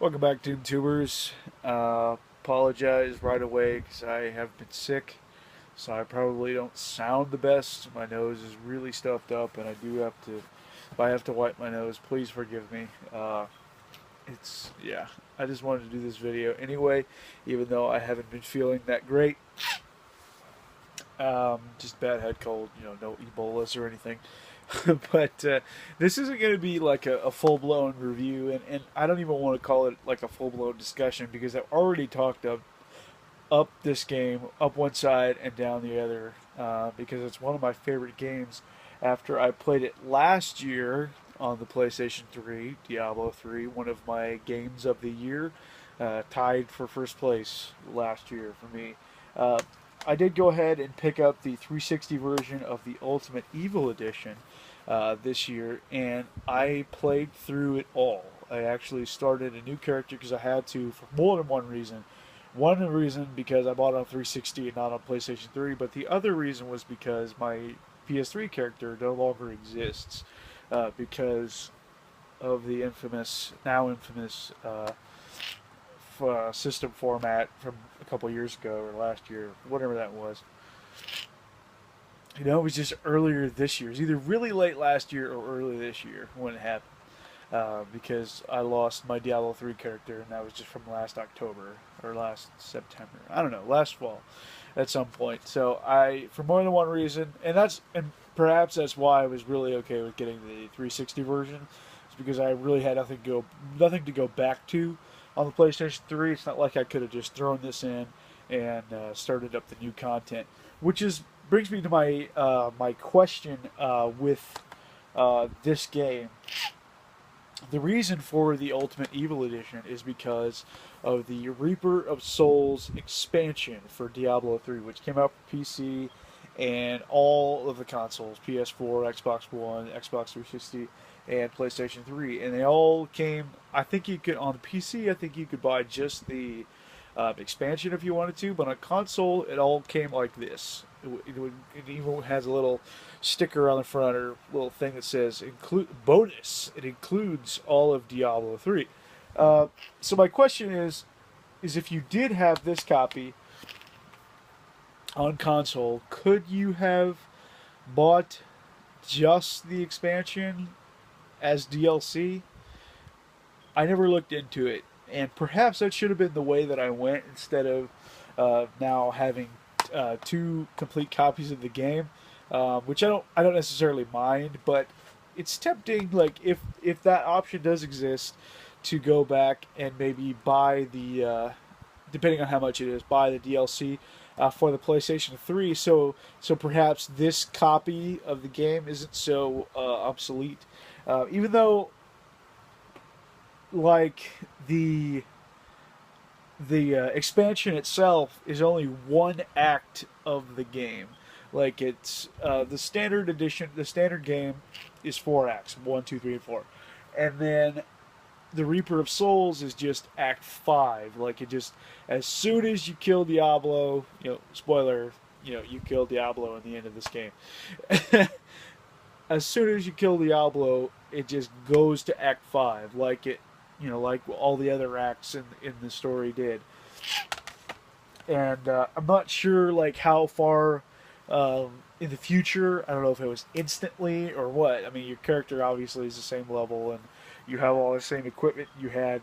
Welcome back, Tubers. Apologize right away because I have been sick, so I probably don't sound the best. My nose is really stuffed up, and I do have to. If I have to wipe my nose, please forgive me. Yeah. I just wanted to do this video anyway, even though I haven't been feeling that great. Just bad head cold, no Ebolas or anything. but this isn't going to be like a full blown review, and I don't even want to call it like a full blown discussion because I've already talked up this game, up one side and down the other, because it's one of my favorite games after I played it last year on the PlayStation 3, Diablo 3, one of my games of the year, tied for first place last year for me. Uh, I did go ahead and pick up the 360 version of the Ultimate Evil Edition this year, and I played through it all. I actually started a new character because I had to for more than one reason. One reason because I bought it on 360 and not on PlayStation 3, but the other reason was because my PS3 character no longer exists because of the now infamous system format from a couple years ago or last year, whatever that was. It was just earlier this year. It was either really late last year or early this year when it happened. Because I lost my Diablo 3 character, and that was just from last October or last September. I don't know, last fall at some point. So for more than one reason, and perhaps that's why I was really okay with getting the 360 version, is because I really had nothing to go back to on the PlayStation 3. It's not like I could have just thrown this in and started up the new content, which brings me to my question with this game. The reason for the Ultimate Evil Edition is because of the Reaper of Souls expansion for Diablo 3, which came out for PC and all of the consoles, PS4, Xbox One, Xbox 360, and PlayStation 3. And they all came, I think you could, on the PC, I think you could buy just the expansion if you wanted to, but on console, it all came like this. It even has a little sticker on the front or little thing that says "include bonus." It includes all of Diablo 3. So my question is if you did have this copy on console, could you have bought just the expansion as DLC? I never looked into it, and perhaps that should have been the way that I went instead of now having two complete copies of the game, which I don't necessarily mind, but it's tempting. Like if that option does exist, to go back and maybe buy depending on how much it is, buy the DLC. For the PlayStation 3, so perhaps this copy of the game isn't so obsolete, even though like the expansion itself is only one act of the game. Like it's the standard edition, the standard game is four acts: one, two, three, and four, and then the Reaper of Souls is just Act 5. Like it just as soon as you kill Diablo, spoiler, you kill Diablo in the end of this game. As soon as you kill Diablo, it just goes to Act 5, like like all the other acts in the story did. And I'm not sure like how far in the future. I don't know if it was instantly or what. I mean, your character obviously is the same level, and you have all the same equipment you had,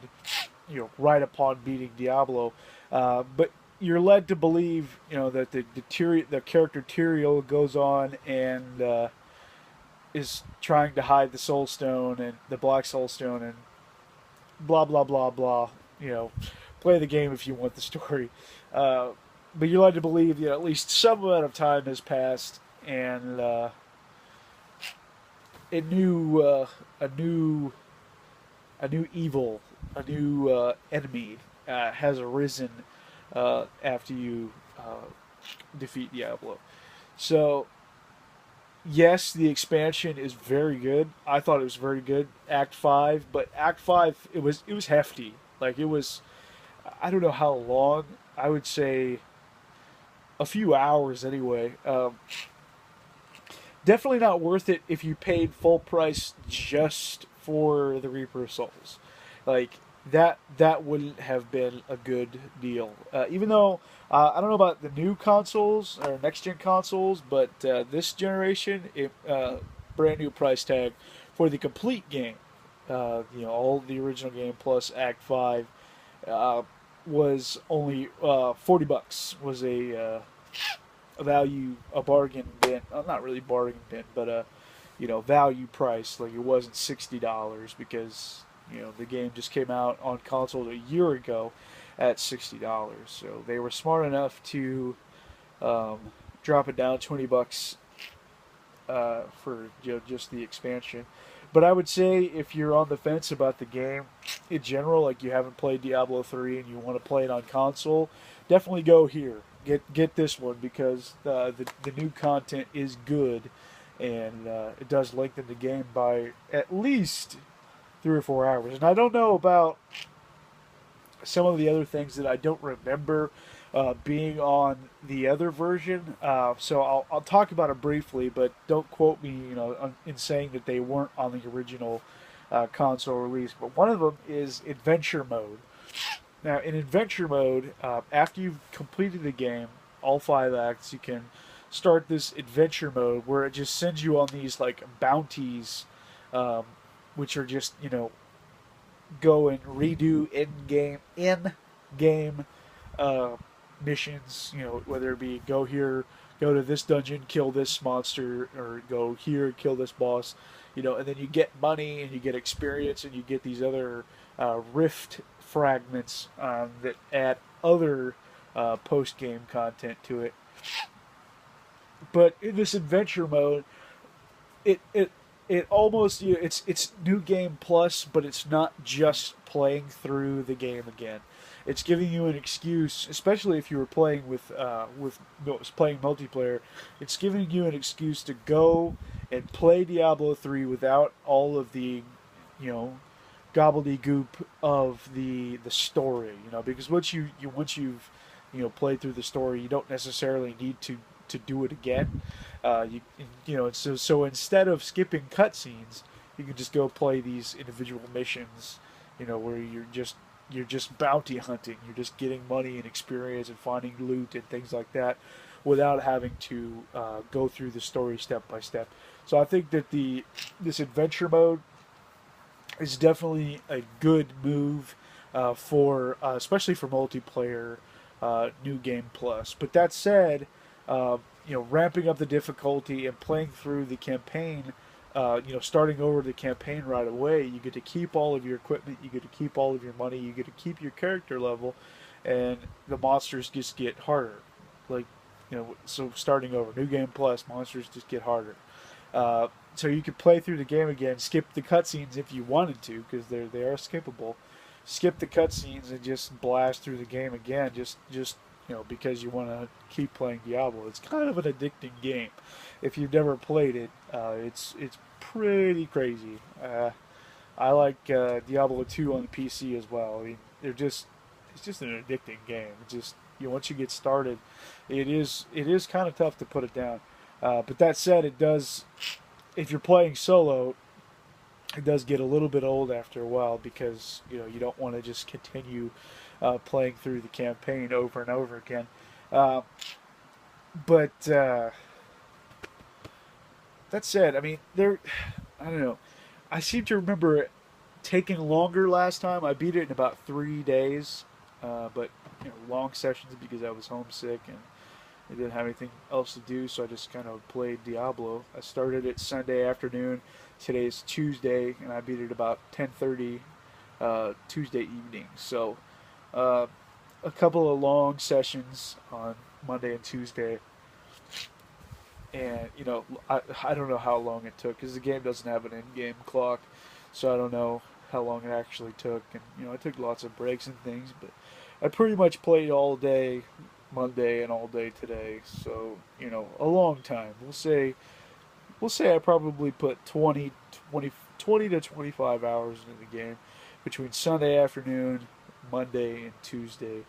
right upon beating Diablo. But you're led to believe, that the character Tyrael goes on and is trying to hide the Soul Stone and the Black Soul Stone and blah blah blah blah. Play the game if you want the story. But you're led to believe that at least some amount of time has passed, and a new evil, a new enemy has arisen after you defeat Diablo. So yes, the expansion is very good. I thought it was very good. Act 5, but Act 5 it was hefty. Like it was, I don't know how long. I would say a few hours anyway. Definitely not worth it if you paid full price just for the Reaper of Souls. Like that wouldn't have been a good deal. Even though I don't know about the new consoles or next gen consoles, but this generation, brand new price tag for the complete game. All the original game plus Act 5 uh, was only $40. Was a value, a bargain bin. Not really bargain bin, but a value price. Like, it wasn't $60 because the game just came out on console a year ago at $60. So they were smart enough to um, drop it down $20 for just the expansion. But I would say if you're on the fence about the game in general, like you haven't played Diablo 3 and you want to play it on console, definitely go here. Get this one because the new content is good, and it does lengthen the game by at least 3 or 4 hours. And I don't know about some of the other things that I don't remember being on the other version. So I'll talk about it briefly, but don't quote me, in saying that they weren't on the original console release. But one of them is adventure mode. Now, in adventure mode, after you've completed the game, all 5 acts, you can start this adventure mode where it just sends you on these like bounties, um, which are just go and redo in game uh, missions. Whether it be go here, go to this dungeon, kill this monster, or go here, kill this boss. And then you get money and you get experience and you get these other rift fragments that add other post game content to it. But in this adventure mode, it it it almost it's new game plus, but it's not just playing through the game again. It's giving you an excuse, especially if you were playing with playing multiplayer. It's giving you an excuse to go and play Diablo 3 without all of the you know gobbledygook of the story. Because once you've played through the story, you don't necessarily need to do it again. You so instead of skipping cutscenes, you can just go play these individual missions. Where you're just bounty hunting. You're just getting money and experience and finding loot and things like that, without having to go through the story step by step. So I think that this adventure mode is definitely a good move for especially for multiplayer new game plus. But that said, ramping up the difficulty and playing through the campaign, starting over the campaign right away, you get to keep all of your equipment, you get to keep all of your money, you get to keep your character level, and the monsters just get harder. Like, so starting over, new game plus, monsters just get harder. So you could play through the game again, skip the cutscenes if you wanted to, because they are skippable. Skip the cutscenes and just blast through the game again, just because you want to keep playing Diablo. It's kind of an addicting game. If you've never played it, it's pretty crazy. I like Diablo 2 on the PC as well. I mean, it's just an addicting game. It's just once you get started, it is kind of tough to put it down. But that said, it does. If you're playing solo, it does get a little bit old after a while because you don't want to just continue playing through the campaign over and over again. Uh, but that said, I mean, I don't know. I seem to remember it taking longer last time. I beat it in about 3 days, but long sessions because I was homesick and I didn't have anything else to do, so I just kind of played Diablo. I started it Sunday afternoon. Today's Tuesday, and I beat it about 10:30 Tuesday evening. So uh, a couple of long sessions on Monday and Tuesday, and I don't know how long it took because the game doesn't have an in-game clock, so I don't know how long it actually took. And I took lots of breaks and things, but I pretty much played all day Monday and all day today. So a long time. We'll say I probably put 20 to 25 hours into the game between Sunday afternoon, Monday, and Tuesday.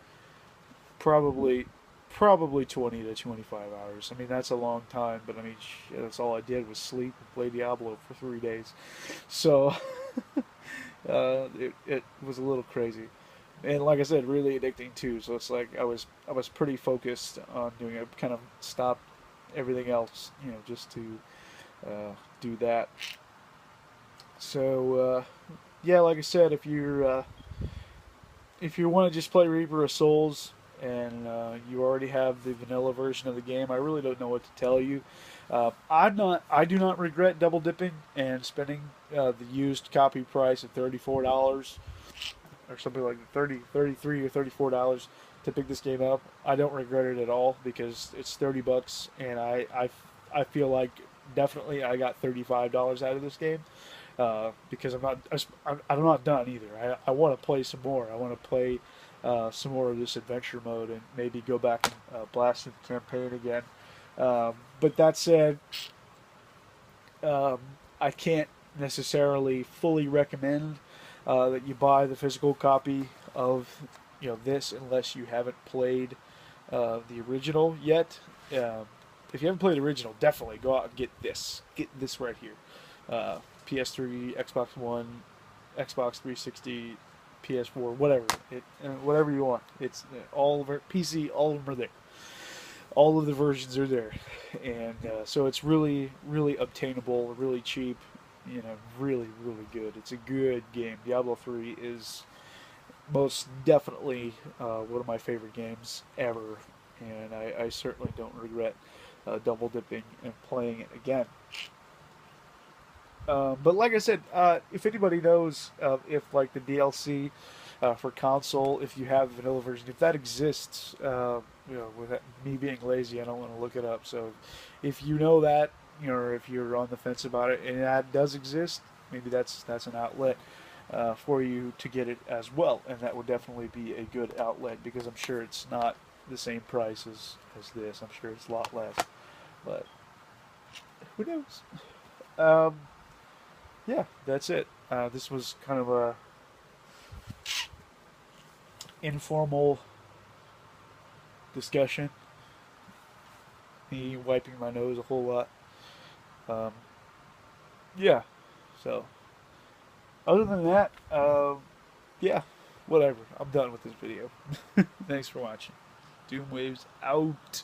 Probably probably 20 to 25 hours. I mean, that's a long time, but I mean, that's all I did was sleep and play Diablo for 3 days. So, It was a little crazy, and like I said, really addicting too. So it's like I was pretty focused on doing it. Kind of stopped everything else, just to do that. So yeah, like I said, if you want to just play Reaper of Souls and you already have the vanilla version of the game, I really don't know what to tell you. I do not regret double dipping and spending the used copy price of $34 or something like 33 or $34 to pick this game up. I don't regret it at all because it's $30, and I feel like definitely I got $35 out of this game because I'm not done either. I want to play some more. I want to play some more of this adventure mode and maybe go back and blast the campaign again. But that said, um, I can't necessarily fully recommend that you buy the physical copy of this unless you haven't played the original yet. If you haven't played the original, definitely go out and get this. Get this right here. PS3, Xbox One, Xbox 360, PS4, whatever. Whatever you want. It's all over PC. All of them are there. All of the versions are there, and so it's really, really obtainable, really cheap. Really, really good. It's a good game. Diablo 3 is most definitely one of my favorite games ever, and I certainly don't regret double dipping and playing it again. But like I said, if anybody knows if like the DLC for console, if you have the vanilla version, if that exists, with me being lazy, I don't want to look it up. So if you know that, or if you're on the fence about it, and that does exist, maybe that's an outlet for you to get it as well, and that would definitely be a good outlet because I'm sure it's not the same price as this. I'm sure it's a lot less, but who knows? Um, yeah, that's it. This was kind of a informal discussion. Me wiping my nose a whole lot. Um, yeah. So other than that, yeah, whatever. I'm done with this video. Thanks for watching. Doom Waves out.